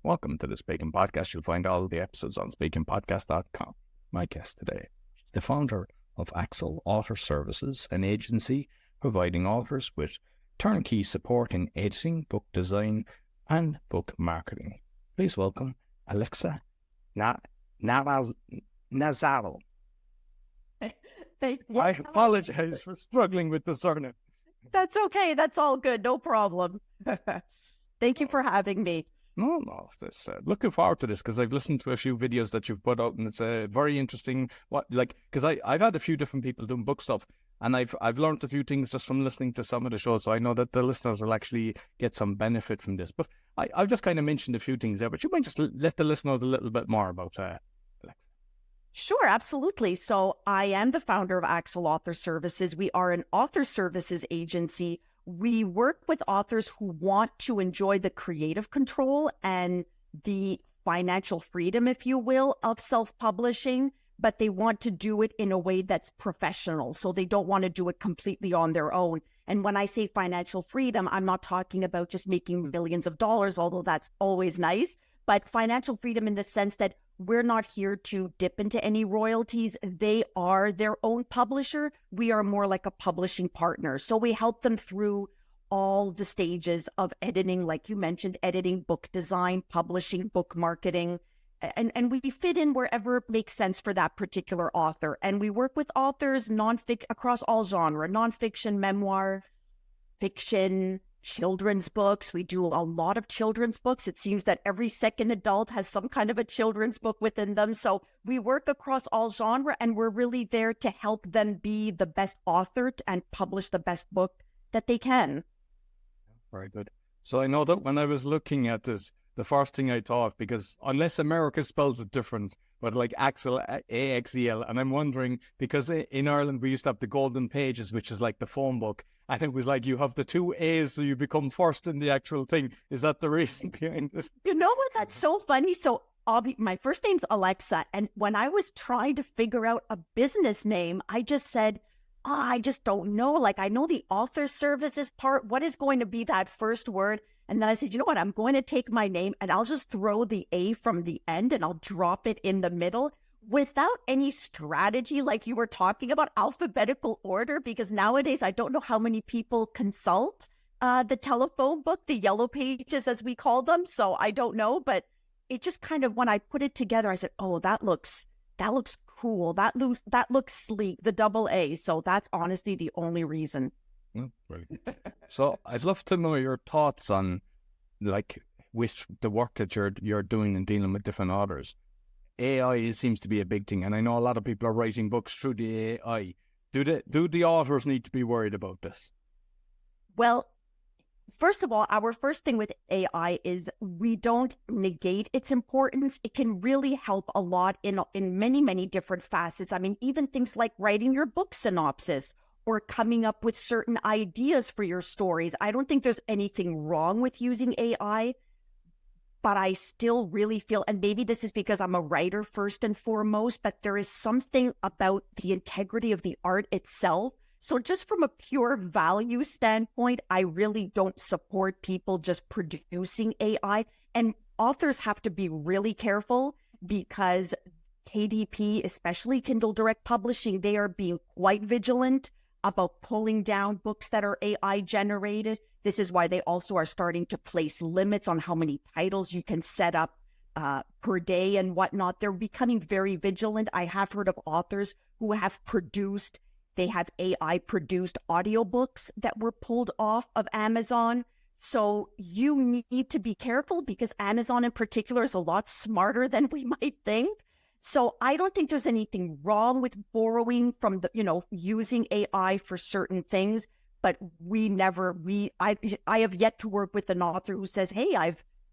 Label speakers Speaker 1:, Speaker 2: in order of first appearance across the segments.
Speaker 1: Welcome to the Speaking Podcast. You'll find all the episodes on speakingpodcast.com. My guest today is the founder of Aaxel Author Services, an agency providing authors with turnkey support in editing, book design, and book marketing. Please welcome Alexa Nazzaro. I apologize for struggling with the surname.
Speaker 2: That's okay. That's all good. No problem. Thank you for having me.
Speaker 1: No. Looking forward to this because I've listened to a few videos that you've put out, and it's very interesting. Because I've had a few different people doing book stuff, and I've learned a few things just from listening to some of the shows. So I know that the listeners will actually get some benefit from this. But I've just kind of mentioned a few things there. But you might just let the listeners a little bit more about Alexa.
Speaker 2: Sure, absolutely. So I am the founder of Aaxel Author Services. We are an author services agency. We work with authors who want to enjoy the creative control and the financial freedom, if you will, of self-publishing, but they want to do it in a way that's professional. So they don't want to do it completely on their own. And when I say financial freedom, I'm not talking about just making millions of dollars, although that's always nice, but financial freedom in the sense that we're not here to dip into any royalties. They are their own publisher. We are more like a publishing partner. So we help them through all the stages of editing, like you mentioned, editing, book design, publishing, book marketing, and we fit in wherever it makes sense for that particular author. And we work with authors across all genre, nonfiction, memoir, fiction, children's books. We do a lot of children's books. It seems that every second adult has some kind of a children's book within them. So we work across all genre, and we're really there to help them be the best author and publish the best book that they can.
Speaker 1: Very good. So I know that when I was looking at this, the first thing I thought, because unless America spells it different, but like Aaxel, A-X-E-L, and I'm wondering, because in Ireland we used to have the golden pages, which is like the phone book, and it was like you have the two A's, so you become first in the actual thing. Is that the reason behind it?
Speaker 2: You know what? That's so funny. So my first name's Alexa, and when I was trying to figure out a business name, I just said, I just don't know. Like, I know the author services part. What is going to be that first word? And then I said, you know what? I'm going to take my name and I'll just throw the A from the end and I'll drop it in the middle without any strategy, like you were talking about, alphabetical order, because nowadays I don't know how many people consult the telephone book, the yellow pages as we call them. So I don't know, but it just kind of, when I put it together, I said, oh, that looks cool. That looks sleek, the double A. So that's honestly the only reason.
Speaker 1: Right. So I'd love to know your thoughts on, like, with the work that you're doing and dealing with different authors. AI seems to be a big thing, and I know a lot of people are writing books through the AI. Do the authors need to be worried about this?
Speaker 2: Well, first of all, our first thing with AI is we don't negate its importance. It can really help a lot in many, many different facets. I mean, even things like writing your book synopsis or coming up with certain ideas for your stories. I don't think there's anything wrong with using AI, but I still really feel, and maybe this is because I'm a writer first and foremost, but there is something about the integrity of the art itself. So just from a pure value standpoint, I really don't support people just producing AI. And authors have to be really careful because KDP, especially Kindle Direct Publishing, they are being quite vigilant about pulling down books that are AI generated. This is why they also are starting to place limits on how many titles you can set up per day and whatnot. They're becoming very vigilant. I have heard of authors who have AI produced audiobooks that were pulled off of Amazon. So you need to be careful because Amazon in particular is a lot smarter than we might think. So I don't think there's anything wrong with borrowing from using AI for certain things, but I have yet to work with an author who says, hey,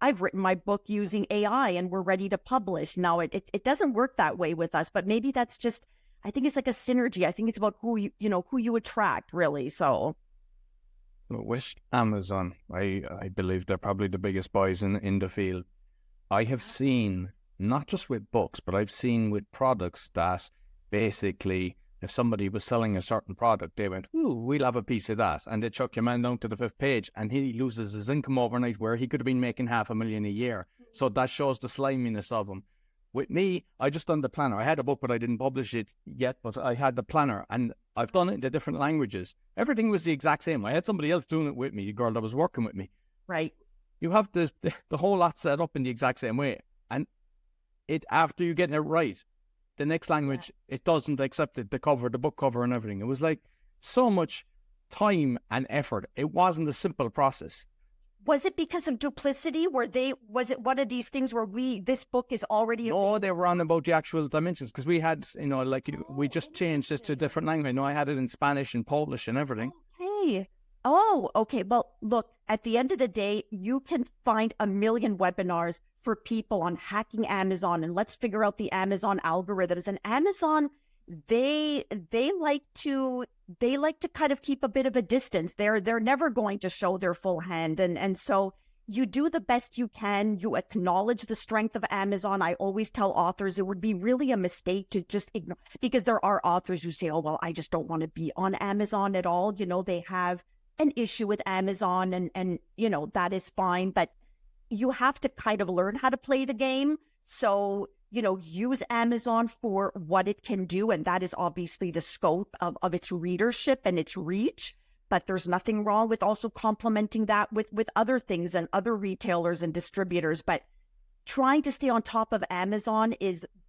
Speaker 2: I've written my book using AI and we're ready to publish. Now it doesn't work that way with us, but maybe that's just, I think it's like a synergy. I think it's about who you attract, really. So
Speaker 1: with Amazon, I believe they're probably the biggest boys in the field. I have seen, not just with books, but I've seen with products that basically, if somebody was selling a certain product, they went, ooh, we'll have a piece of that. And they chuck your man down to the 5th page and he loses his income overnight where he could have been making $500,000 a year. So that shows the sliminess of them. With me, I just done the planner. I had a book, but I didn't publish it yet, but I had the planner, and I've done it in the different languages. Everything was the exact same. I had somebody else doing it with me, a girl that was working with me.
Speaker 2: Right.
Speaker 1: You have the whole lot set up in the exact same way. And it after you getting it right, the next language, it doesn't accept it, the cover, the book cover and everything. It was like so much time and effort. It wasn't a simple process.
Speaker 2: Was it because of duplicity? Was it one of these things where this book is already...
Speaker 1: No, they were on about the actual dimensions, because we had, we just changed this to a different language. I had it in Spanish and Polish and everything.
Speaker 2: Okay. Oh, okay. Well, look, at the end of the day, you can find a million webinars for people on hacking Amazon, and let's figure out the Amazon algorithms. And Amazon, they like to kind of keep a bit of a distance. They're never going to show their full hand. And so you do the best you can. You acknowledge the strength of Amazon. I always tell authors it would be really a mistake to just ignore, because there are authors who say, oh, well, I just don't want to be on Amazon at all. They have an issue with Amazon, and that is fine, but you have to kind of learn how to play the game. So, use Amazon for what it can do. And that is obviously the scope of its readership and its reach. But there's nothing wrong with also complementing that with other things and other retailers and distributors. But trying to stay on top of Amazon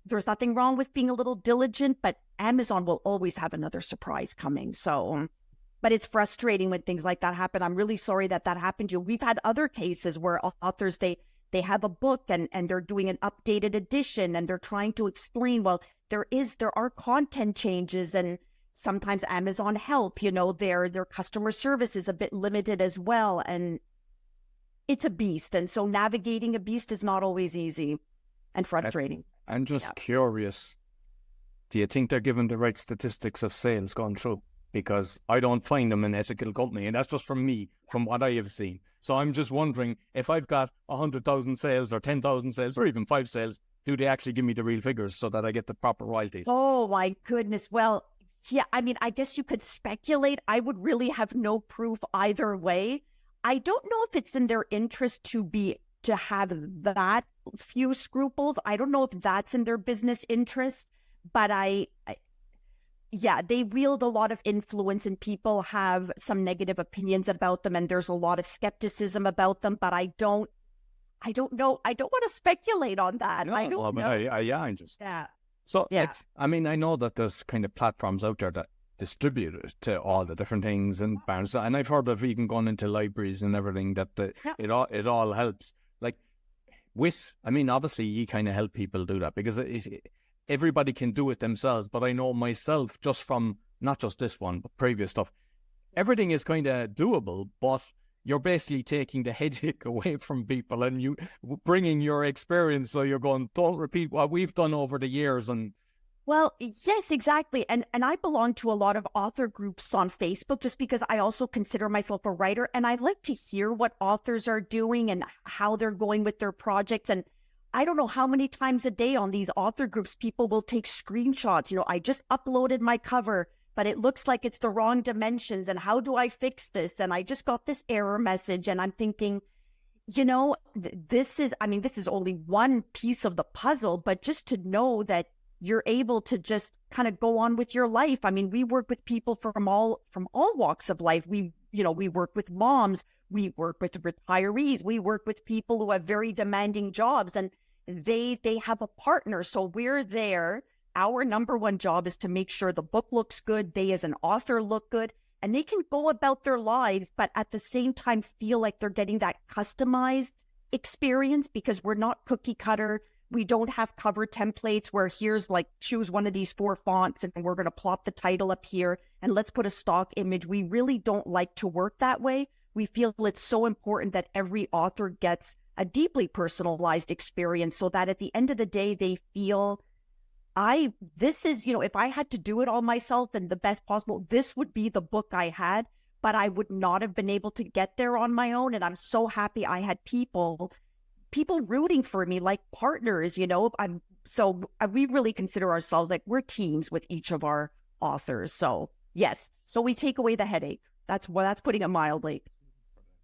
Speaker 2: there's nothing wrong with being a little diligent, but Amazon will always have another surprise coming. So, but it's frustrating when things like that happen. I'm really sorry that happened to you. We've had other cases where authors, they have a book and they're doing an updated edition, and they're trying to explain, well, there are content changes, and sometimes Amazon help, their customer service is a bit limited as well. And it's a beast. And so navigating a beast is not always easy and frustrating.
Speaker 1: I'm just curious. Do you think they're given the right statistics of sales going through? Because I don't find them an ethical company. And that's just from me, from what I have seen. So I'm just wondering, if I've got 100,000 sales or 10,000 sales or even 5 sales, do they actually give me the real figures so that I get the proper royalties?
Speaker 2: Oh, my goodness. Well, yeah, I mean, I guess you could speculate. I would really have no proof either way. I don't know if it's in their interest to have that few scruples. I don't know if that's in their business interest, but yeah, they wield a lot of influence, and people have some negative opinions about them, and there's a lot of skepticism about them, but I don't know. I don't want to speculate on that.
Speaker 1: No,
Speaker 2: I don't know.
Speaker 1: I just...
Speaker 2: Yeah.
Speaker 1: So, yeah. I know that there's kind of platforms out there that distribute it to all the different things and bands, and I've heard of even going into libraries and everything, that it all helps. Like, obviously you kind of help people do that, because everybody can do it themselves, but I know myself, just from not just this one, but previous stuff, everything is kind of doable, but you're basically taking the headache away from people, and you bringing your experience. So you're going, don't repeat what we've done over the years. And
Speaker 2: well, yes, exactly. And I belong to a lot of author groups on Facebook, just because I also consider myself a writer, and I like to hear what authors are doing and how they're going with their projects. And I don't know how many times a day on these author groups, people will take screenshots. I just uploaded my cover, but it looks like it's the wrong dimensions. And how do I fix this? And I just got this error message. And I'm thinking, this is only one piece of the puzzle, but just to know that you're able to just kind of go on with your life. I mean, we work with people from all walks of life. We work with moms, we work with retirees, we work with people who have very demanding jobs, and they have a partner. So we're there. Our number one job is to make sure the book looks good, they as an author look good, and they can go about their lives, but at the same time feel like they're getting that customized experience, because we're not cookie cutter. We don't have cover templates where here's choose one of these 4 fonts and we're going to plop the title up here and let's put a stock image. We really don't like to work that way. We feel it's so important that every author gets a deeply personalized experience, so that at the end of the day, they feel, if I had to do it all myself and the best possible, this would be the book I had, but I would not have been able to get there on my own. And I'm so happy I had people rooting for me, like partners, we really consider ourselves like we're teams with each of our authors. So yes, so we take away the headache. That's putting it mildly.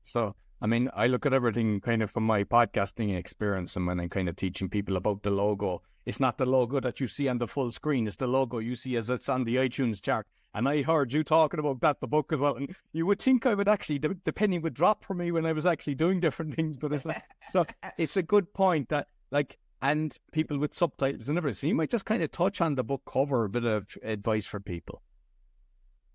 Speaker 1: So I mean, I look at everything kind of from my podcasting experience, and when I'm kind of teaching people about the logo, it's not the logo that you see on the full screen, it's the logo you see as it's on the iTunes chart. And I heard you talking about that, the book as well. And you would think I would actually, the penny would drop for me when I was actually doing different things. But it's like, so it's a good point that, like, and people with subtitles and everything. So you might just kind of touch on the book cover, a bit of advice for people.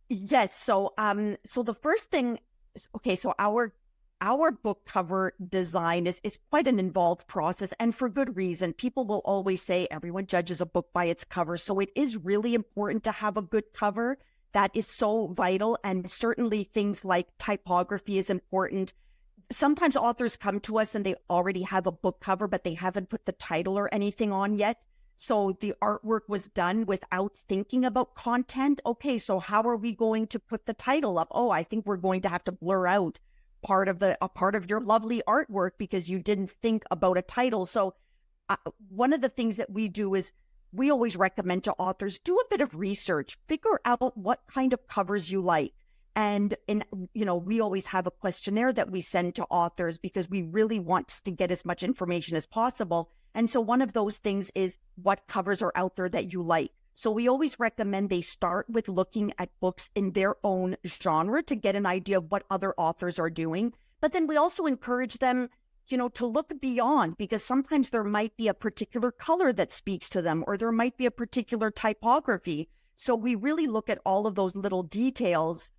Speaker 2: Yes. So the first thing is, okay, so our book cover design is quite an involved process, and for good reason. People will always say everyone judges a book by its cover. So it is really important to have a good cover. That is so vital. And certainly things like typography is important. Sometimes authors come to us and they already have a book cover, but they haven't put the title or anything on yet. So the artwork was done without thinking about content. Okay, so how are we going to put the title up? Oh, I think we're going to have to blur out a part of your lovely artwork because you didn't think about a title. So one of the things that we do is we always recommend to authors, do a bit of research, figure out what kind of covers you like. And we always have a questionnaire that we send to authors because we really want to get as much information as possible. And so one of those things is what covers are out there that you like. So we always recommend they start with looking at books in their own genre to get an idea of what other authors are doing. But then we also encourage them, to look beyond, because sometimes there might be a particular color that speaks to them, or there might be a particular typography. So we really look at all of those little details.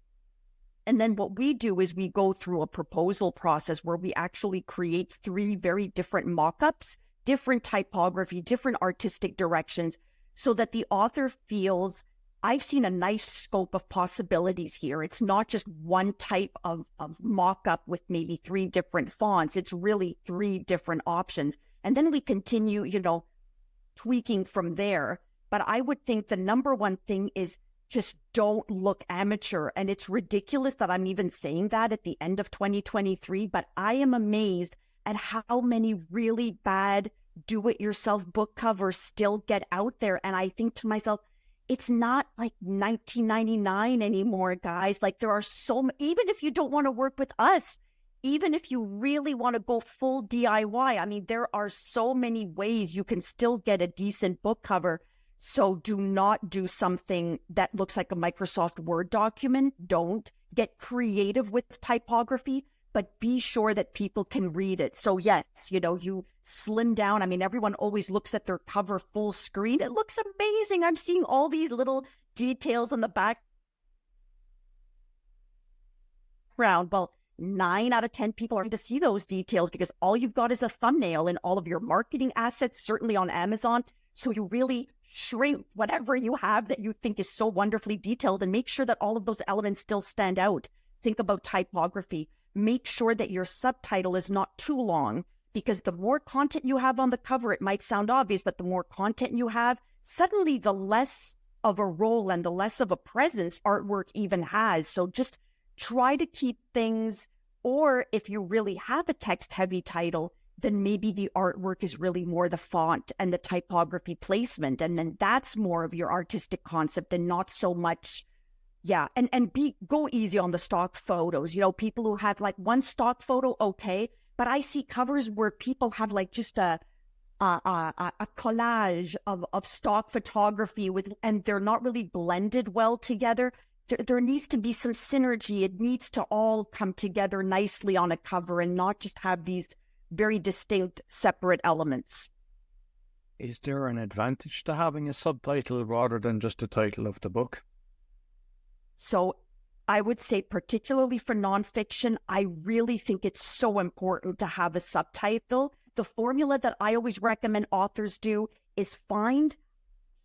Speaker 2: And then what we do is we go through a proposal process where we actually create 3 very different mock-ups, different typography, different artistic directions, so that the author feels, I've seen a nice scope of possibilities here. It's not just one type of mock-up with maybe 3 different fonts. It's really 3 different options. And then we continue, tweaking from there. But I would think the number one thing is just don't look amateur. And it's ridiculous that I'm even saying that at the end of 2023, but I am amazed at how many really bad do-it-yourself book covers still get out there. And I think to myself, it's not like 1999 anymore, guys. Like there are even if you don't want to work with us, even if you really want to go full DIY, I mean, there are so many ways you can still get a decent book cover. So do not do something that looks like a Microsoft Word document. Don't get creative with typography, but be sure that people can read it. So yes, you slim down. I mean, everyone always looks at their cover full screen. It looks amazing. I'm seeing all these little details on the background. Well, 9 out of 10 people are going to see those details because all you've got is a thumbnail and all of your marketing assets, certainly on Amazon. So you really shrink whatever you have that you think is so wonderfully detailed and make sure that all of those elements still stand out. Think about typography. Make sure that your subtitle is not too long, because the more content you have on the cover, it might sound obvious, but the more content you have, suddenly the less of a role and the less of a presence artwork even has. So just try to keep things, or if you really have a text-heavy title, then maybe the artwork is really more the font and the typography placement. And then that's more of your artistic concept and not so much. Yeah. And go easy on the stock photos. People who have like one stock photo, okay. But I see covers where people have like just a collage of stock photography and they're not really blended well together. There needs to be some synergy. It needs to all come together nicely on a cover and not just have these very distinct, separate elements.
Speaker 1: Is there an advantage to having a subtitle rather than just the title of the book?
Speaker 2: So I would say, particularly for nonfiction, I really think it's so important to have a subtitle. The formula that I always recommend authors do is find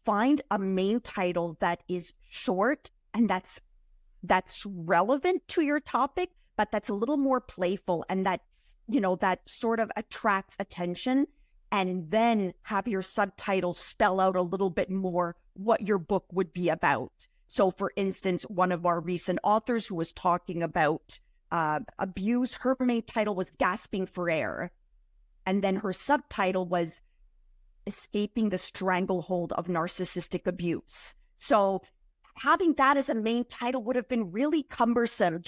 Speaker 2: a main title that is short and that's relevant to your topic, but that's a little more playful and that's, that sort of attracts attention. And then have your subtitles spell out a little bit more what your book would be about. So for instance, one of our recent authors who was talking about abuse, her main title was Gasping for Air. And then her subtitle was Escaping the Stranglehold of Narcissistic Abuse. So having that as a main title would have been really cumbersome,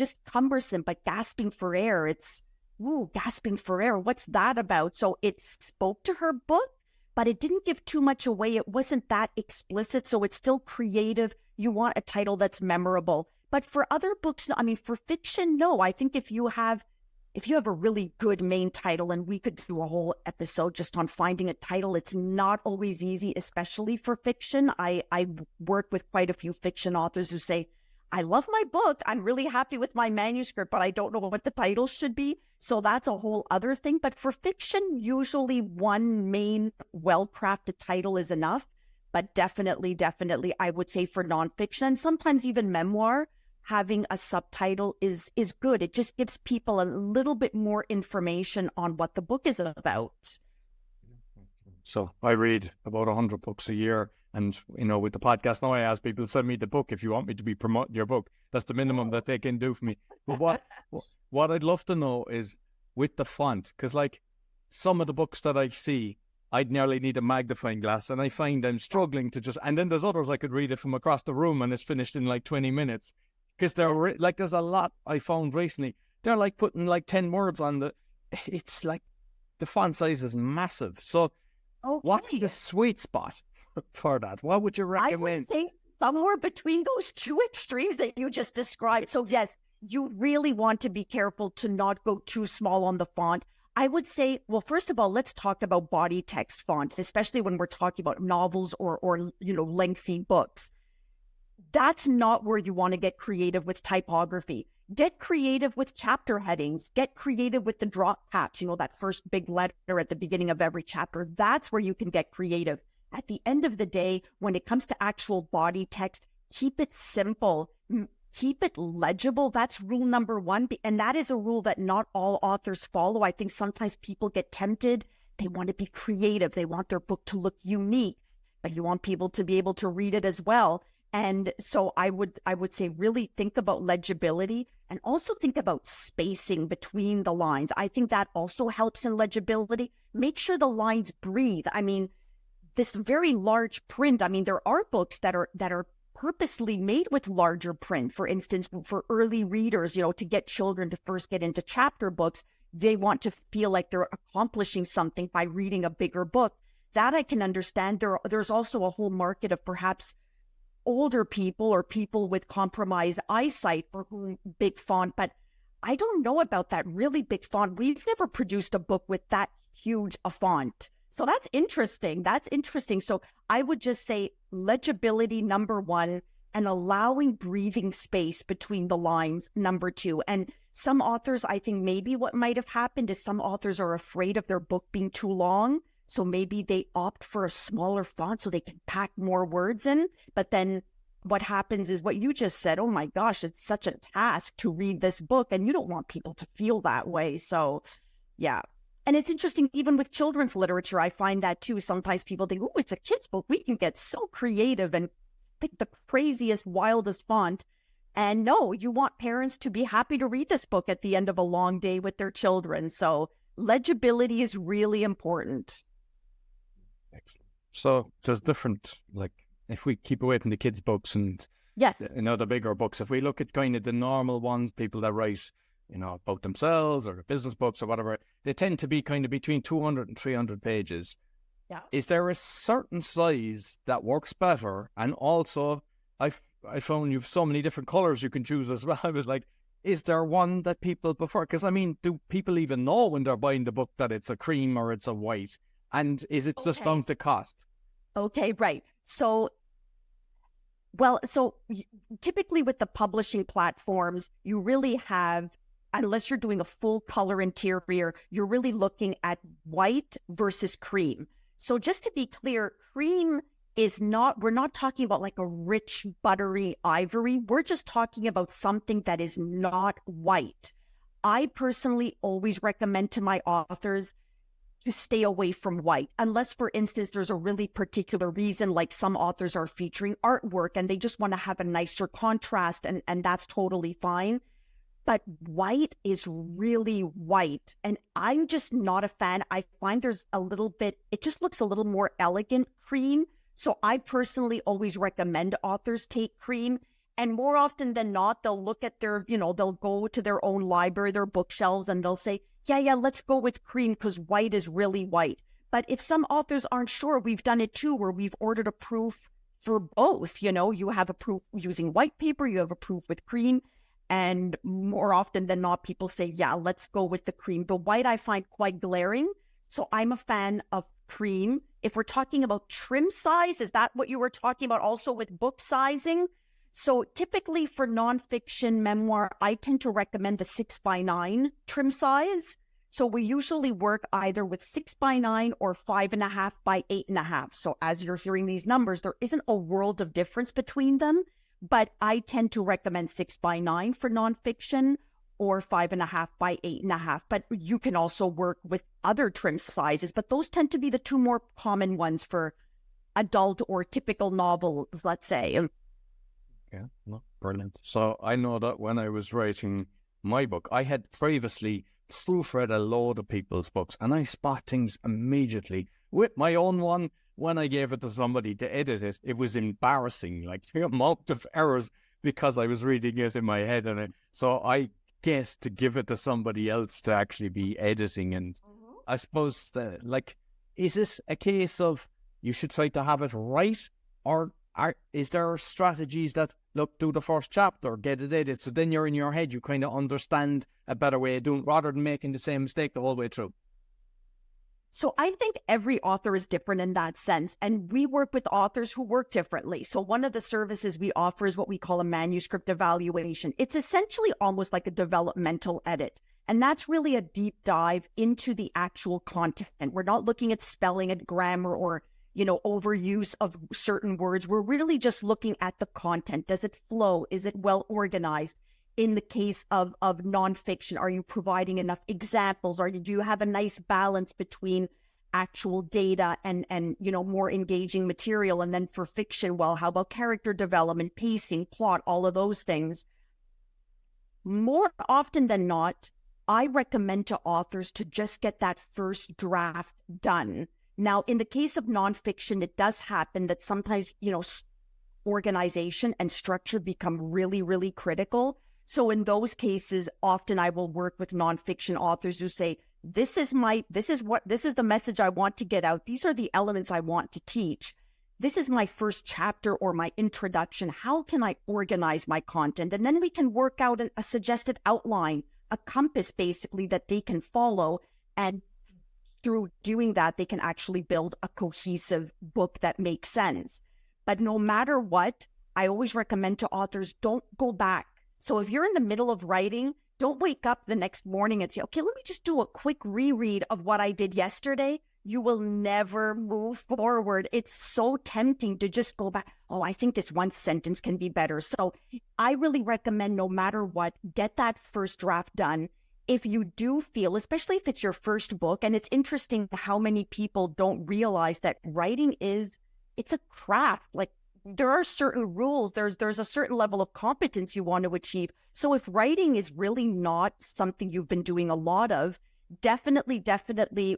Speaker 2: but gasping for air, it's ooh, gasping for air, what's that about? So it spoke to her book, but it didn't give too much away. It wasn't that explicit, so it's still creative. You want a title that's memorable. But for other books, I mean, for fiction, no. I think if you have a really good main title, and we could do a whole episode just on finding a title, it's not always easy, especially for fiction. I work with quite a few fiction authors who say, I love my book, I'm really happy with my manuscript, but I don't know what the title should be. So that's a whole other thing. But for fiction, usually one main well-crafted title is enough. But definitely, I would say for nonfiction, and sometimes even memoir, having a subtitle is good. It just gives people a little bit more information on what the book is about.
Speaker 1: So I read about 100 books a year. And, you know, with the podcast now, I ask people, send me the book if you want me to be promoting your book. That's the minimum that they can do for me. But what I'd love to know is with the font, because like some of the books that I see, I'd nearly need a magnifying glass, and I find I'm struggling to just, and then there's others I could read it from across the room and it's finished in like 20 minutes. Because they're like, there's a lot I found recently. They're like putting like 10 words on it's like the font size is massive. So what's the sweet spot for that? What would you recommend?
Speaker 2: I would say somewhere between those two extremes that you just described. So yes, you really want to be careful to not go too small on the font. I would say, well, first of all, let's talk about body text font, especially when we're talking about novels or lengthy books. That's not where you want to get creative with typography. Get creative with chapter headings. Get creative with the drop caps, that first big letter at the beginning of every chapter. That's where you can get creative. At the end of the day, when it comes to actual body text, keep it simple. Keep it legible. That's rule number one. And that is a rule that not all authors follow. I think sometimes people get tempted. They want to be creative. They want their book to look unique, but you want people to be able to read it as well. And so I would say really think about legibility, and also think about spacing between the lines. I think that also helps in legibility. Make sure the lines breathe. I mean, this very large print, I mean, there are books that are purposely made with larger print. For instance, for early readers, to get children to first get into chapter books, they want to feel like they're accomplishing something by reading a bigger book. That I can understand. There's also a whole market of perhaps older people or people with compromised eyesight for whom big font, but I don't know about that really big font. We've never produced a book with that huge a font. So that's interesting. So I would just say legibility, number one, and allowing breathing space between the lines, number two. And some authors, I think maybe what might have happened is some authors are afraid of their book being too long. So maybe they opt for a smaller font so they can pack more words in. But then what happens is what you just said. Oh my gosh, it's such a task to read this book, and you don't want people to feel that way. So yeah. And it's interesting, even with children's literature, I find that too. Sometimes people think, oh, it's a kid's book. We can get so creative and pick the craziest, wildest font. And no, you want parents to be happy to read this book at the end of a long day with their children. So legibility is really important.
Speaker 1: Excellent. So there's different, like, if we keep away from the kids' books and
Speaker 2: yes,
Speaker 1: the bigger books, if we look at kind of the normal ones, people that write, about themselves or business books or whatever, they tend to be kind of between 200 and 300 pages.
Speaker 2: Yeah.
Speaker 1: Is there a certain size that works better? And also, I found you've so many different colors you can choose as well. I was like, is there one that people prefer? Because I mean, do people even know when they're buying the book that it's a cream or it's a white? And is it just down to cost?
Speaker 2: Okay, right. So typically with the publishing platforms, you really have, unless you're doing a full color interior, you're really looking at white versus cream. So just to be clear, cream is not, we're not talking about like a rich, buttery ivory. We're just talking about something that is not white. I personally always recommend to my authors to stay away from white, unless, for instance, there's a really particular reason, like some authors are featuring artwork and they just want to have a nicer contrast, and that's totally fine. But white is really white, and I'm just not a fan. I find there's a little bit, it just looks a little more elegant cream. So I personally always recommend authors take cream. And more often than not, they'll look at their, they'll go to their own library, their bookshelves, and they'll say, yeah, let's go with cream because white is really white. But if some authors aren't sure, we've done it too, where we've ordered a proof for both. You have a proof using white paper, you have a proof with cream. And more often than not, people say, yeah, let's go with the cream. The white I find quite glaring. So I'm a fan of cream. If we're talking about trim size, is that what you were talking about also with book sizing? So typically for nonfiction memoir, I tend to recommend the 6x9 trim size. So we usually work either with 6x9 or 5.5 by 8.5. So as you're hearing these numbers, there isn't a world of difference between them, but I tend to recommend 6x9 for nonfiction or 5.5 by 8.5. But you can also work with other trim sizes, but those tend to be the two more common ones for adult or typical novels, let's say.
Speaker 1: Yeah, no, brilliant. So I know that when I was writing my book, I had previously proofread a load of people's books, and I spot things immediately. With my own one, when I gave it to somebody to edit it, it was embarrassing, like the amount of errors because I was reading it in my head. So I get to give it to somebody else to actually be editing. And I suppose, is this a case of you should try to have it right, or is there strategies that, look, do the first chapter, get it edited, so then you're in your head, you kind of understand a better way of doing it rather than making the same mistake the whole way through?
Speaker 2: So I think every author is different in that sense, and we work with authors who work differently. So one of the services we offer is what we call a manuscript evaluation. It's essentially almost like a developmental edit, and that's really a deep dive into the actual content. We're not looking at spelling and grammar or overuse of certain words. We're really just looking at the content. Does it flow? Is it well organized? In the case of nonfiction, are you providing enough examples? Do you have a nice balance between actual data and more engaging material? And then for fiction, well, how about character development, pacing, plot, all of those things? More often than not, I recommend to authors to just get that first draft done. Now, in the case of nonfiction, it does happen that sometimes, organization and structure become really, really critical. So in those cases, often I will work with nonfiction authors who say, this is the message I want to get out. These are the elements I want to teach. This is my first chapter or my introduction. How can I organize my content? And then we can work out a suggested outline, a compass basically that they can follow, and through doing that, they can actually build a cohesive book that makes sense. But no matter what, I always recommend to authors, don't go back. So if you're in the middle of writing, don't wake up the next morning and say, okay, let me just do a quick reread of what I did yesterday. You will never move forward. It's so tempting to just go back. Oh, I think this one sentence can be better. So I really recommend, no matter what, get that first draft done. If you do feel, especially if it's your first book, and it's interesting how many people don't realize that writing it's a craft. Like, there are certain rules. There's a certain level of competence you want to achieve. So if writing is really not something you've been doing a lot of, definitely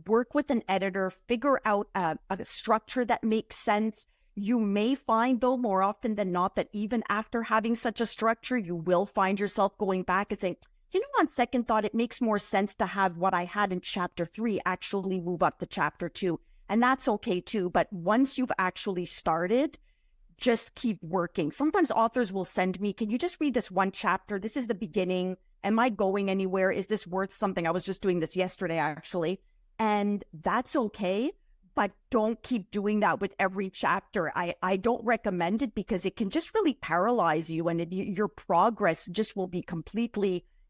Speaker 2: work with an editor, figure out a structure that makes sense. You may find, though, more often than not, that even after having such a structure, you will find yourself going back and saying, on second thought, it makes more sense to have what I had in chapter 3 actually move up to chapter 2. And that's okay too. But once you've actually started, just keep working. Sometimes authors will send me, can you just read this one chapter? This is the beginning. Am I going anywhere? Is this worth something? I was just doing this yesterday, actually. And that's okay. But don't keep doing that with every chapter. I don't recommend it because it can just really paralyze you, and your progress just will be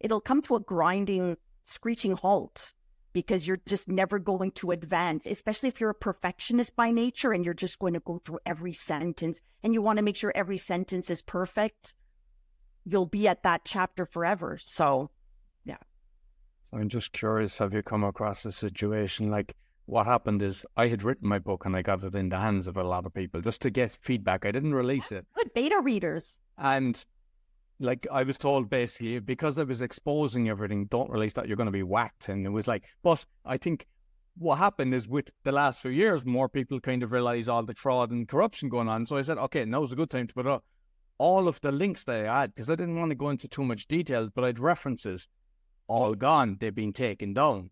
Speaker 2: it'll come to a grinding, screeching halt because you're just never going to advance, especially if you're a perfectionist by nature and you're just going to go through every sentence and you want to make sure every sentence is perfect. You'll be at that chapter forever. So, yeah.
Speaker 1: So I'm just curious, have you come across a situation like what happened is I had written my book and I got it in the hands of a lot of people just to get feedback. I didn't release it.
Speaker 2: Good beta readers.
Speaker 1: And I was told basically, because I was exposing everything, don't release that, you're going to be whacked. And it was but I think what happened is with the last few years, more people kind of realize all the fraud and corruption going on. So I said, okay, now's a good time to put up all of the links that I had, because I didn't want to go into too much detail, but I had references all gone. They've been taken down.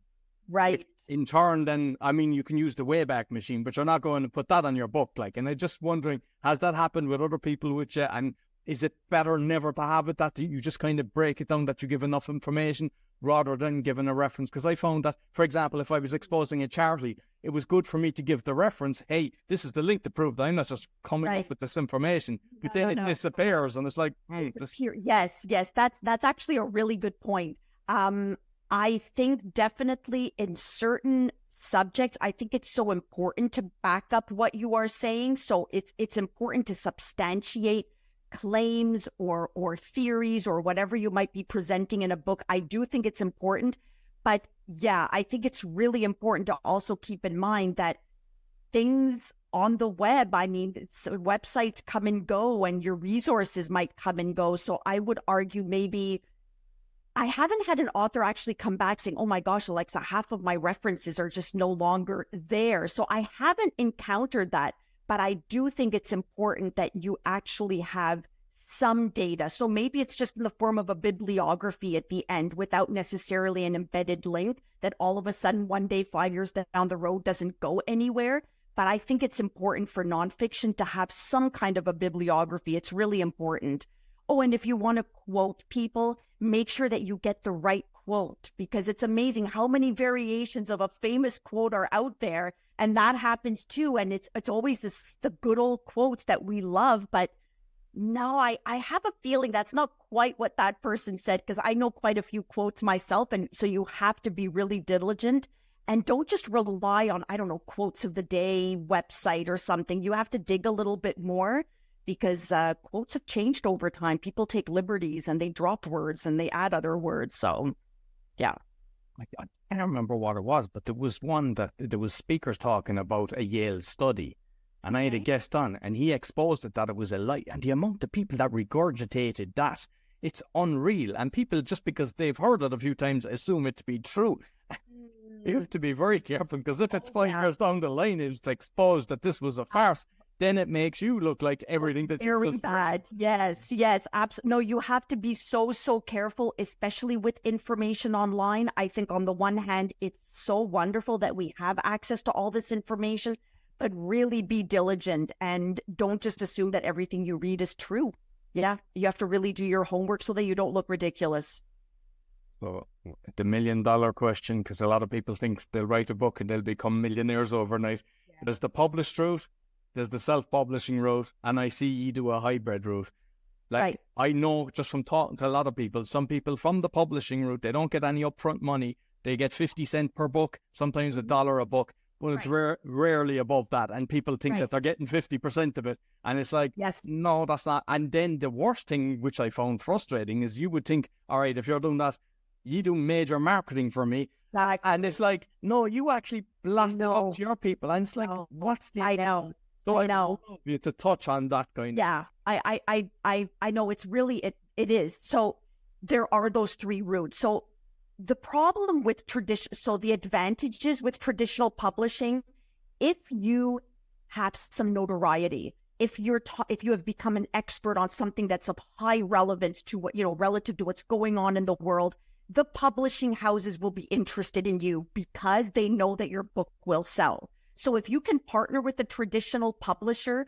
Speaker 2: Right.
Speaker 1: In turn, then, I mean, you can use the Wayback Machine, but you're not going to put that on your book. Like, and I'm just wondering, has that happened with other people with you? And is it better never to have it, that you just kind of break it down, that you give enough information rather than giving a reference? Because I found that, for example, if I was exposing a charity, it was good for me to give the reference. Hey, this is the link to prove that I'm not just coming up with this information. But then it disappears, and it's like,
Speaker 2: yes, that's actually a really good point. I think definitely in certain subjects, I think it's so important to back up what you are saying. So it's important to substantiate claims or theories or whatever you might be presenting in a book. I do think it's important. But yeah, I think it's really important to also keep in mind that things on the web, I mean, websites come and go, and your resources might come and go. So I would argue maybe I haven't had an author actually come back saying, oh my gosh, Alexa, half of my references are just no longer there. So I haven't encountered that, but I do think it's important that you actually have some data. So maybe it's just in the form of a bibliography at the end without necessarily an embedded link that all of a sudden one day, 5 years down the road doesn't go anywhere. But I think it's important for nonfiction to have some kind of a bibliography. It's really important. Oh, and if you want to quote people, make sure that you get the right quote, because it's amazing how many variations of a famous quote are out there. And that happens too. And it's always the good old quotes that we love. But no, I have a feeling that's not quite what that person said, because I know quite a few quotes myself. And so you have to be really diligent and don't just rely on, I don't know, quotes of the day website or something. You have to dig a little bit more, because quotes have changed over time. People take liberties and they drop words and they add other words. So, yeah.
Speaker 1: I can't remember what it was, but there was one that there was speakers talking about a Yale study. And I had a guest on, and he exposed it that it was a lie. And the amount of people that regurgitated that, it's unreal. And people, just because they've heard it a few times, assume it to be true. You have to be very careful, because if it's 5 years down the line, it's exposed that this was a farce, then it makes you look like everything that
Speaker 2: very bad. Yes, absolutely. No, you have to be so careful, especially with information online. I think on the one hand, it's so wonderful that we have access to all this information, but really be diligent and don't just assume that everything you read is true. Yeah, you have to really do your homework so that you don't look ridiculous.
Speaker 1: So the $1 million question, because a lot of people think they'll write a book and they'll become millionaires overnight. Yeah. There's the published route, there's the self-publishing route, and I see you do a hybrid route. Like, I know just from talking to a lot of people, some people from the publishing route, they don't get any upfront money. They get 50 cents per book, sometimes $1 a book, but it's rarely above that. And people think that they're getting 50% of it. And it's like, no, that's not. And then the worst thing, which I found frustrating, is you would think, all right, if you're doing that, you do major marketing for me. And it's like, no, you actually blast it up to your people. And it's like, what's the...
Speaker 2: I know.
Speaker 1: So I know you to touch on that kind.
Speaker 2: Yeah, I know it's really, it is. So there are those three routes. So the problem with the advantages with traditional publishing, if you have some notoriety, if you have become an expert on something that's of high relevance to what, relative to what's going on in the world, the publishing houses will be interested in you because they know that your book will sell. So if you can partner with a traditional publisher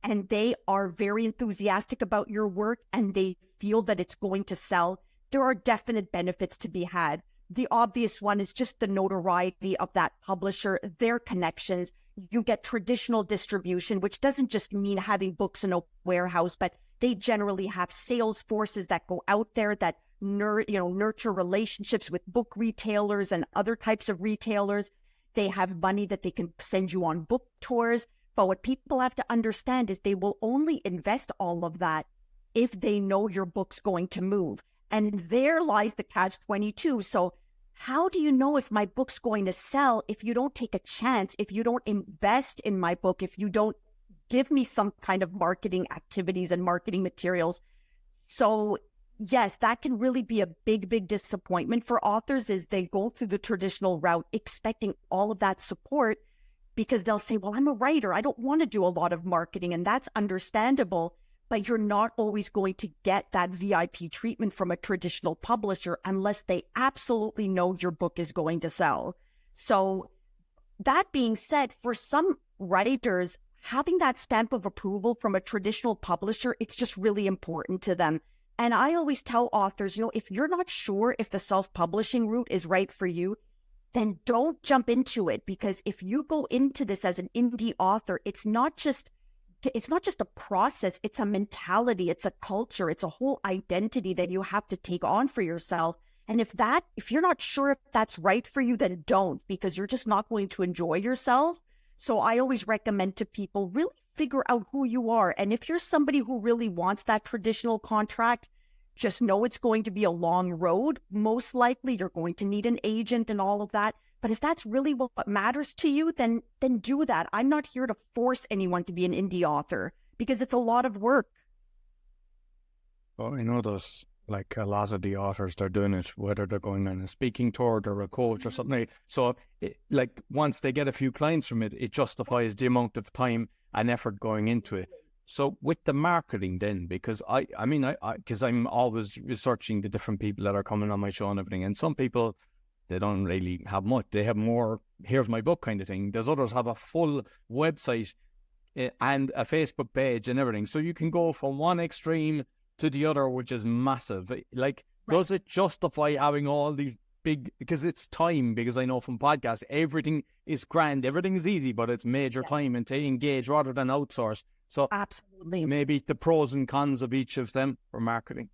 Speaker 2: and they are very enthusiastic about your work and they feel that it's going to sell, there are definite benefits to be had. The obvious one is just the notoriety of that publisher, their connections. You get traditional distribution, which doesn't just mean having books in a warehouse, but they generally have sales forces that go out there that nurture relationships with book retailers and other types of retailers. They have money that they can send you on book tours. But what people have to understand is they will only invest all of that if they know your book's going to move. And there lies the catch-22. So how do you know if my book's going to sell if you don't take a chance, if you don't invest in my book, if you don't give me some kind of marketing activities and marketing materials? So yes, that can really be a big disappointment for authors, is they go through the traditional route expecting all of that support because they'll say, well, I'm a writer. I don't want to do a lot of marketing. And that's understandable. but you're not always going to get that VIP treatment from a traditional publisher unless they absolutely know your book is going to sell. So that being said, for some writers, having that stamp of approval from a traditional publisher, it's just really important to them. And I always tell authors, if you're not sure if the self-publishing route is right for you, then don't jump into it. Because if you go into this as an indie author, it's not just a process, it's a mentality, it's a culture, it's a whole identity that you have to take on for yourself. And if you're not sure if that's right for you, then don't, because you're just not going to enjoy yourself. So I always recommend to people, really figure out who you are. And if you're somebody who really wants that traditional contract, just know it's going to be a long road. Most likely you're going to need an agent and all of that. But if that's really what matters to you, then do that. I'm not here to force anyone to be an indie author, because it's a lot of work.
Speaker 1: Well, I know there's like a lot of the authors, they're doing it, whether they're going on a speaking tour or a coach or something. So like once they get a few clients from it, it justifies the amount of time and effort going into it. So with the marketing then, because because I'm always researching the different people that are coming on my show and everything, and some people, they don't really have much. They have more, here's my book kind of thing. There's others have a full website and a Facebook page and everything. So you can go from one extreme to the other, which is massive. Like, right. Does it justify having all these big, because it's time, because I know from podcasts, everything is grand, everything is easy, but it's major time and to engage rather than outsource. So
Speaker 2: absolutely,
Speaker 1: maybe the pros and cons of each of them for marketing.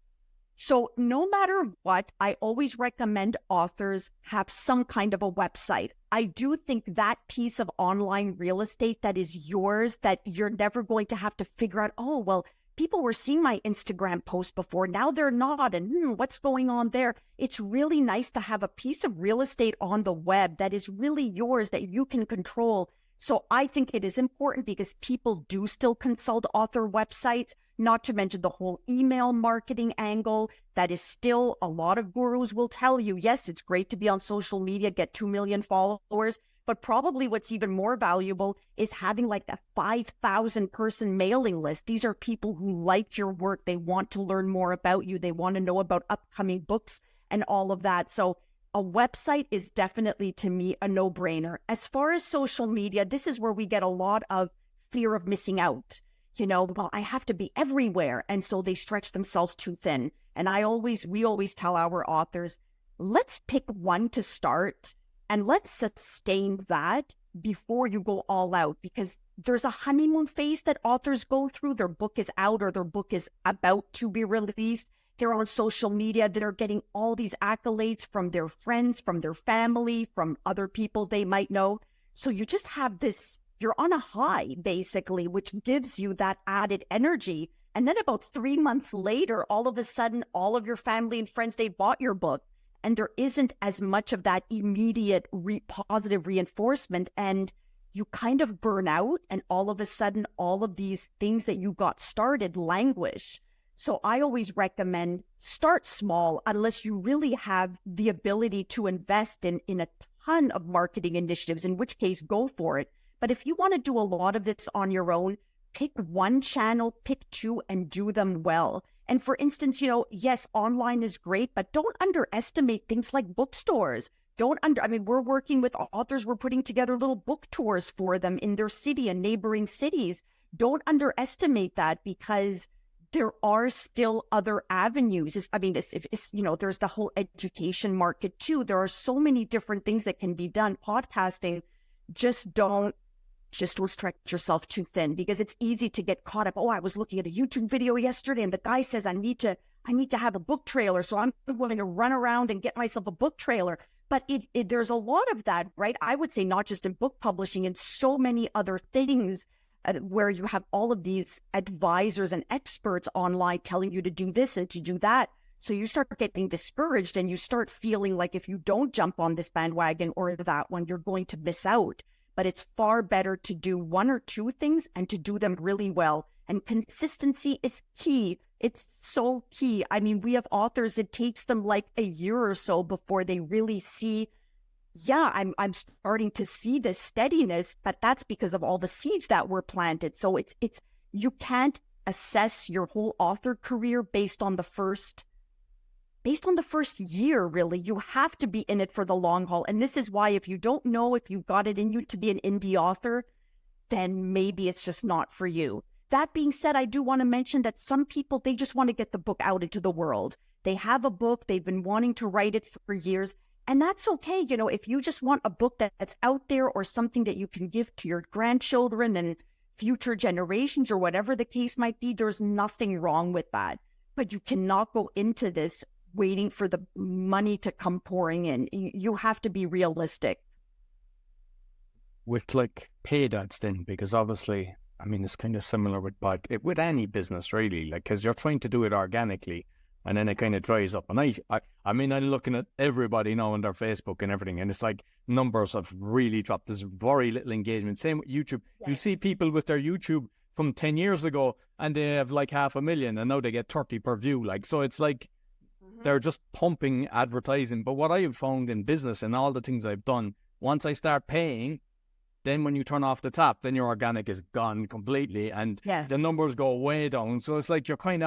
Speaker 2: So no matter what, I always recommend authors have some kind of a website. I do think that piece of online real estate that is yours, that you're never going to have to figure out, oh, well, people were seeing my Instagram post before, now they're not, and what's going on there? It's really nice to have a piece of real estate on the web that is really yours, that you can control. So I think it is important, because people do still consult author websites, not to mention the whole email marketing angle. That is still, a lot of gurus will tell you, yes, it's great to be on social media, get 2 million followers, but probably what's even more valuable is having like a 5,000 person mailing list. These are people who like your work. They want to learn more about you. They want to know about upcoming books and all of that. So a website is definitely, to me, a no-brainer. As far as social media, this is where we get a lot of fear of missing out. Well, I have to be everywhere. And so they stretch themselves too thin. And we always tell our authors, let's pick one to start and let's sustain that before you go all out, because there's a honeymoon phase that authors go through. Their book is out or their book is about to be released. They're on social media. They're getting all these accolades from their friends, from their family, from other people they might know. So you just have this, you're on a high, basically, which gives you that added energy. And then about 3 months later, all of a sudden, all of your family and friends, they bought your book. And there isn't as much of that immediate positive reinforcement. And you kind of burn out. And all of a sudden, all of these things that you got started languish. So I always recommend start small, unless you really have the ability to invest in a ton of marketing initiatives, in which case go for it. But if you want to do a lot of this on your own, pick one channel, pick two, and do them well. And for instance, yes, online is great, but don't underestimate things like bookstores. We're working with authors. We're putting together little book tours for them in their city and neighboring cities. Don't underestimate that, because there are still other avenues. There's the whole education market too. There are so many different things that can be done. Podcasting, just don't stretch yourself too thin, because it's easy to get caught up. Oh, I was looking at a YouTube video yesterday and the guy says I need to have a book trailer, so I'm willing to run around and get myself a book trailer. But there's a lot of that, right? I would say not just in book publishing, in so many other things, where you have all of these advisors and experts online telling you to do this and to do that. So you start getting discouraged, and you start feeling like if you don't jump on this bandwagon or that one, you're going to miss out. But it's far better to do one or two things and to do them really well. And consistency is key. It's so key. We have authors, it takes them like a year or so before they really see, I'm starting to see this steadiness, but that's because of all the seeds that were planted. So you can't assess your whole author career based on the first year, really. You have to be in it for the long haul. And this is why if you don't know if you've got it in you to be an indie author, then maybe it's just not for you. That being said, I do want to mention that some people, they just want to get the book out into the world. They have a book, they've been wanting to write it for years, and that's okay. You know, if you just want a book that's out there or something that you can give to your grandchildren and future generations or whatever the case might be, there's nothing wrong with that. But you cannot go into this waiting for the money to come pouring in. You have to be realistic.
Speaker 1: With like paid ads then, because obviously, I mean, it's kind of similar with any business really, like, because you're trying to do it organically and then it kind of dries up. And I mean, I'm looking at everybody now on their Facebook and everything, and it's like numbers have really dropped. There's very little engagement. Same with YouTube. Yes. You see people with their YouTube from 10 years ago and they have like 500,000 and now they get 30 per view. Like, so it's like, they're just pumping advertising. But what I have found in business and all the things I've done, once I start paying, then when you turn off the tap, then your organic is gone completely and the numbers go way down. So it's like you're trying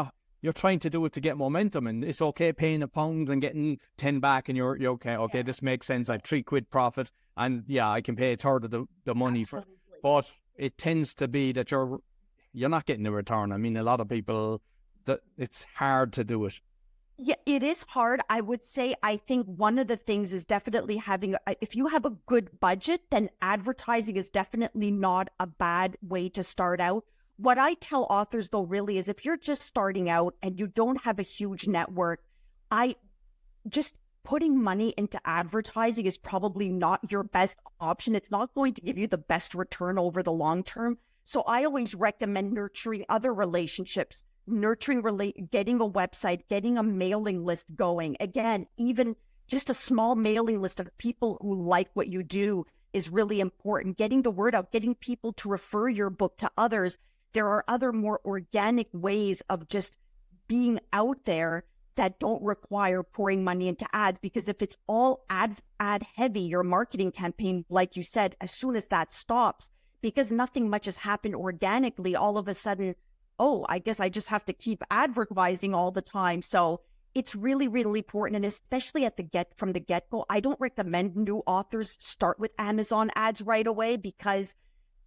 Speaker 1: to do it to get momentum, and it's okay paying £1 and getting 10 back and you're okay. Okay, this makes sense. I have £3 profit and yeah, I can pay a third of the money for. But it tends to be that you're not getting a return. I mean, a lot of people, that it's hard to do it.
Speaker 2: Yeah, it is hard. I would say, I think one of the things is definitely if you have a good budget, then advertising is definitely not a bad way to start out. What I tell authors though really is if you're just starting out and you don't have a huge network, just putting money into advertising is probably not your best option. It's not going to give you the best return over the long term. So I always recommend nurturing other relationships, getting a website, getting a mailing list going. Again, even just a small mailing list of people who like what you do is really important. Getting the word out, getting people to refer your book to others. There are other more organic ways of just being out there that don't require pouring money into ads, because if it's all ad heavy, your marketing campaign, like you said, as soon as that stops, because nothing much has happened organically, all of a sudden, oh, I guess I just have to keep advertising all the time. So it's really, really important. And especially from the get-go, I don't recommend new authors start with Amazon ads right away, because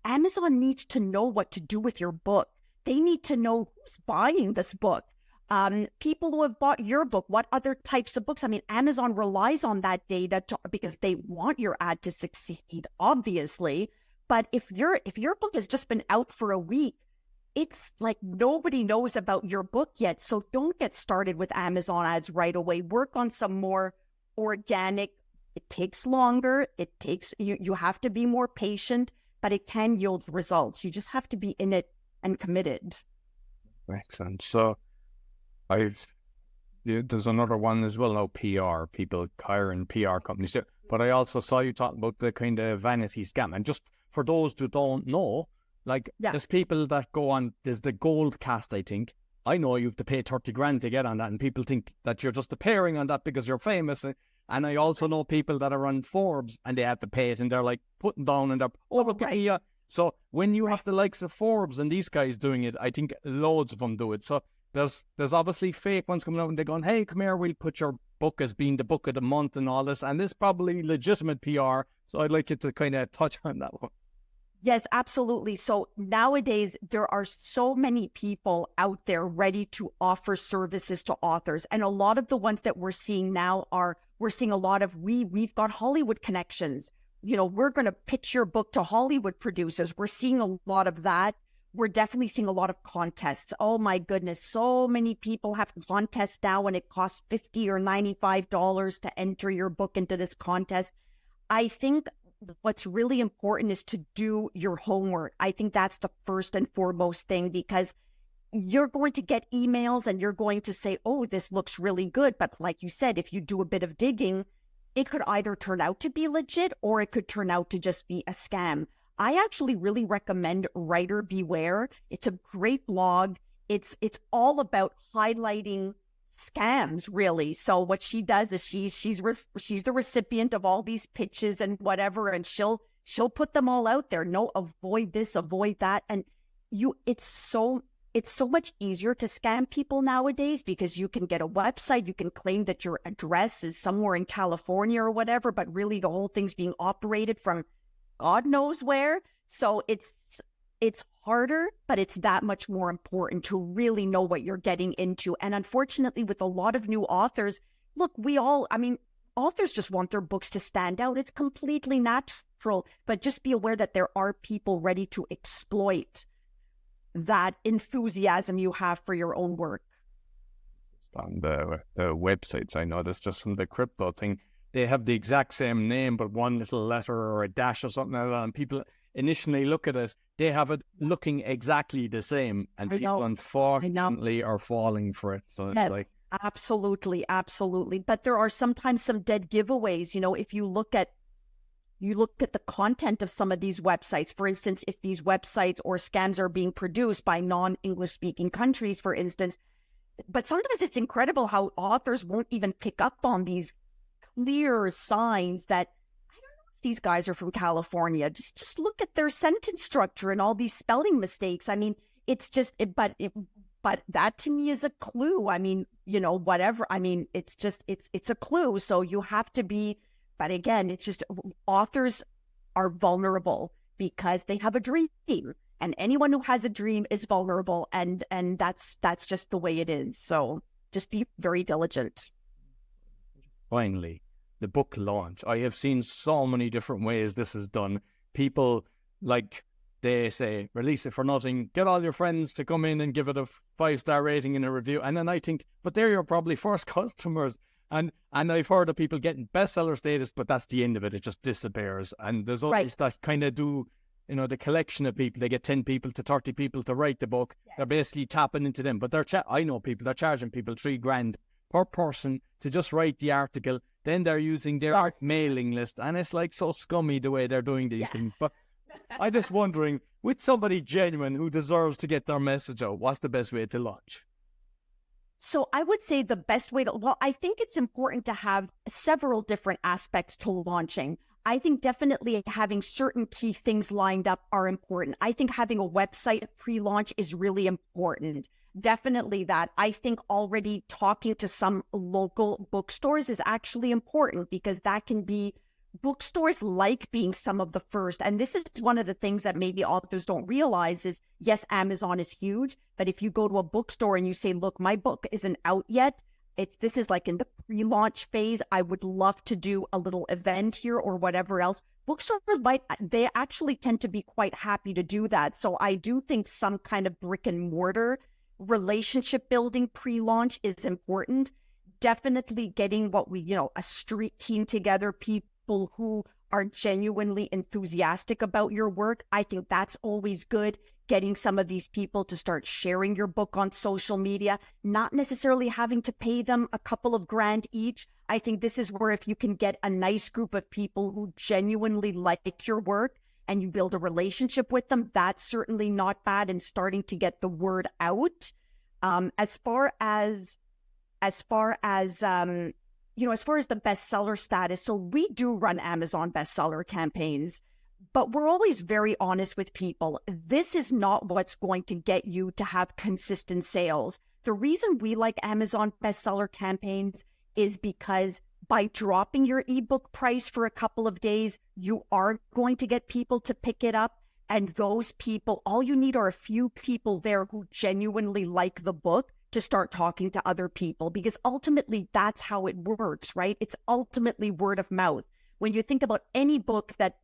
Speaker 2: Amazon needs to know what to do with your book. They need to know who's buying this book. People who have bought your book, what other types of books? I mean, Amazon relies on that data because they want your ad to succeed, obviously. But if your book has just been out for a week, it's like nobody knows about your book yet. So don't get started with Amazon ads right away. Work on some more organic. It takes longer. You have to be more patient, but it can yield results. You just have to be in it and committed.
Speaker 1: Excellent. So there's another one as well now, PR, people hiring PR companies. But I also saw you talking about the kind of vanity scam. And just for those who don't know, there's people that go on, there's the gold cast, I think. I know you have to pay 30 grand to get on that, and people think that you're just appearing on that because you're famous. And I also know people that are on Forbes and they have to pay it, and they're like putting down and they're, look at me. So when you have the likes of Forbes and these guys doing it, I think loads of them do it. So there's obviously fake ones coming out and they're going, hey, come here, we'll put your book as being the book of the month and all this. And it's probably legitimate PR. So I'd like you to kind of touch on that one.
Speaker 2: Yes, absolutely. So nowadays, there are so many people out there ready to offer services to authors. And a lot of the ones that we're seeing now we're seeing a lot of, we've got Hollywood connections. You know, we're going to pitch your book to Hollywood producers. We're seeing a lot of that. We're definitely seeing a lot of contests. Oh my goodness. So many people have contests now, and it costs $50 or $95 to enter your book into this contest. I think what's really important is to do your homework. I think that's the first and foremost thing, because you're going to get emails and you're going to say, oh, this looks really good. But like you said, if you do a bit of digging, it could either turn out to be legit or it could turn out to just be a scam. I actually really recommend Writer Beware. It's a great blog. It's all about highlighting scams, really. So what she does is she's the recipient of all these pitches and whatever, and she'll put them all out there. No, avoid this, avoid that, and it's so it's so much easier to scam people nowadays because you can get a website, you can claim that your address is somewhere in California or whatever, but really the whole thing's being operated from God knows where. So it's harder, but it's that much more important to really know what you're getting into. And unfortunately, with a lot of new authors, look, authors just want their books to stand out. It's completely natural, but just be aware that there are people ready to exploit that enthusiasm you have for your own work.
Speaker 1: On the websites, I noticed just from the crypto thing, they have the exact same name, but one little letter or a dash or something like that. And people initially look at it, they have it looking exactly the same. And people, unfortunately, are falling for it. So
Speaker 2: yes,
Speaker 1: it's like,
Speaker 2: absolutely. But there are sometimes some dead giveaways. You know, if you look at the content of some of these websites, for instance, if these websites or scams are being produced by non-English speaking countries, for instance, but sometimes it's incredible how authors won't even pick up on these clear signs that I don't know if these guys are from California. Just look at their sentence structure and all these spelling mistakes. I mean, it's just, but that to me is a clue. I mean, you know, whatever. I mean, it's a clue. So you have to be, but again, it's just authors are vulnerable because they have a dream. And anyone who has a dream is vulnerable, and that's just the way it is. So just be very diligent.
Speaker 1: Finally, the book launch. I have seen so many different ways this is done. People, like, they say, release it for nothing, get all your friends to come in and give it a 5-star rating and a review. And then I think, but they're your probably first customers. And I've heard of people getting bestseller status, but that's the end of it. It just disappears. And there's others that kind of do, you know, the collection of people. They get 10 people to 30 people to write the book. Yes. They're basically tapping into them. But I know people, they're charging people $3,000 per person to just write the article. Then they're using their mailing list. And it's like so scummy the way they're doing these things. But I'm just wondering, with somebody genuine who deserves to get their message out, what's the best way to launch?
Speaker 2: So I would say the best way I think it's important to have several different aspects to launching. I think definitely having certain key things lined up are important. I think having a website pre-launch is really important. Definitely that. I think already talking to some local bookstores is actually important because that can be, bookstores like being some of the first. And this is one of the things that maybe authors don't realize is, yes, Amazon is huge, but if you go to a bookstore and you say, look, my book isn't out yet, this is like in the pre-launch phase, I would love to do a little event here or whatever else. Bookstores they actually tend to be quite happy to do that. So I do think some kind of brick and mortar relationship building pre-launch is important. Definitely getting a street team together, people who are genuinely enthusiastic about your work. I think that's always good. Getting some of these people to start sharing your book on social media, not necessarily having to pay them a couple of grand each. I think this is where if you can get a nice group of people who genuinely like your work and you build a relationship with them, that's certainly not bad in starting to get the word out. As far as the bestseller status, so we do run Amazon bestseller campaigns, but we're always very honest with people. This is not what's going to get you to have consistent sales. The reason we like Amazon bestseller campaigns is because by dropping your ebook price for a couple of days, you are going to get people to pick it up. And those people, all you need are a few people there who genuinely like the book to start talking to other people, because ultimately that's how it works, right? It's ultimately word of mouth. When you think about any book that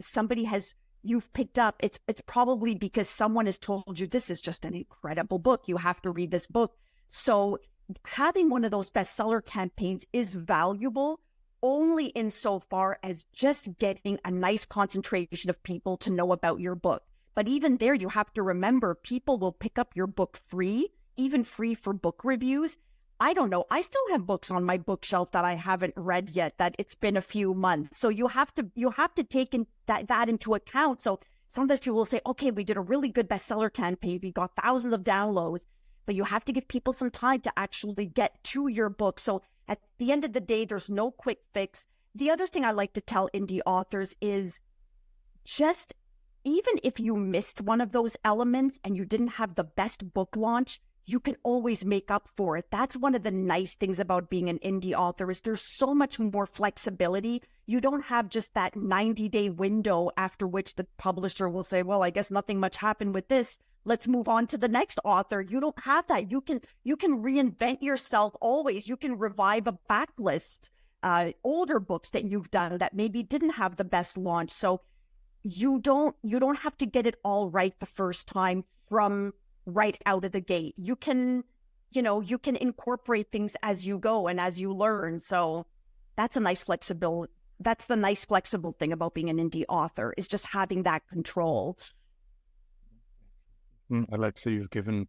Speaker 2: you've picked up, it's probably because someone has told you, this is just an incredible book. You have to read this book. So having one of those bestseller campaigns is valuable only insofar as just getting a nice concentration of people to know about your book. But even there, you have to remember, people will pick up your book free, even free for book reviews. I don't know. I still have books on my bookshelf that I haven't read yet, that it's been a few months. So you have to take that into account. So sometimes people will say, okay, we did a really good bestseller campaign. We got thousands of downloads, but you have to give people some time to actually get to your book. So at the end of the day, there's no quick fix. The other thing I like to tell indie authors is just even if you missed one of those elements and you didn't have the best book launch, you can always make up for it. That's one of the nice things about being an indie author is there's so much more flexibility. You don't have just that 90-day window after which the publisher will say, well, I guess nothing much happened with this. Let's move on to the next author. You don't have that. You can reinvent yourself always. You can revive a backlist, older books that you've done that maybe didn't have the best launch. So you don't have to get it all right the first time from right out of the gate. You can incorporate things as you go and as you learn. So that's a nice flexibility. That's the nice flexible thing about being an indie author is just having that control.
Speaker 1: Alexa, you've given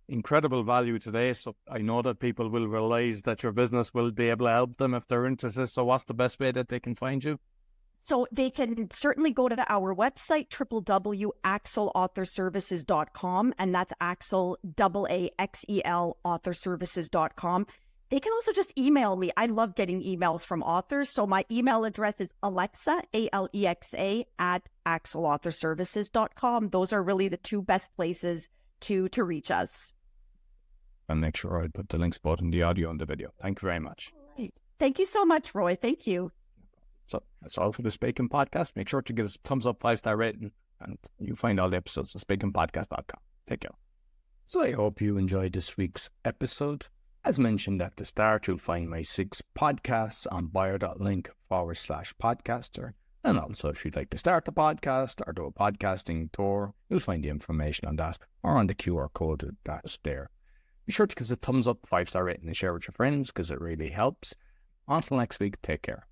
Speaker 1: incredible value today. So I know that people will realize that your business will be able to help them if they're interested. So what's the best way that they can find you?
Speaker 2: So they can certainly go to our website, www.AxelAuthorServices.com, and that's Aaxel, AAXEL, authorservices.com. They can also just email me. I love getting emails from authors. So my email address is Alexa, ALEXA, at AxelAuthorServices.com. Those are really the two best places to reach us.
Speaker 1: And make sure I put the links both in the audio and the video. Thank you very much.
Speaker 2: Right. Thank you so much, Roy. Thank you.
Speaker 1: So that's all for the Speaking Podcast. Make sure to give us a thumbs up, 5-star rating, and you find all the episodes at speakingpodcast.com. Take care. So I hope you enjoyed this week's episode. As mentioned at the start, you'll find my 6 podcasts on bio.link/podcaster. And also, if you'd like to start a podcast or do a podcasting tour, you'll find the information on that or on the QR code that's there. Be sure to give us a thumbs up, 5-star rating, and share with your friends because it really helps. Until next week, take care.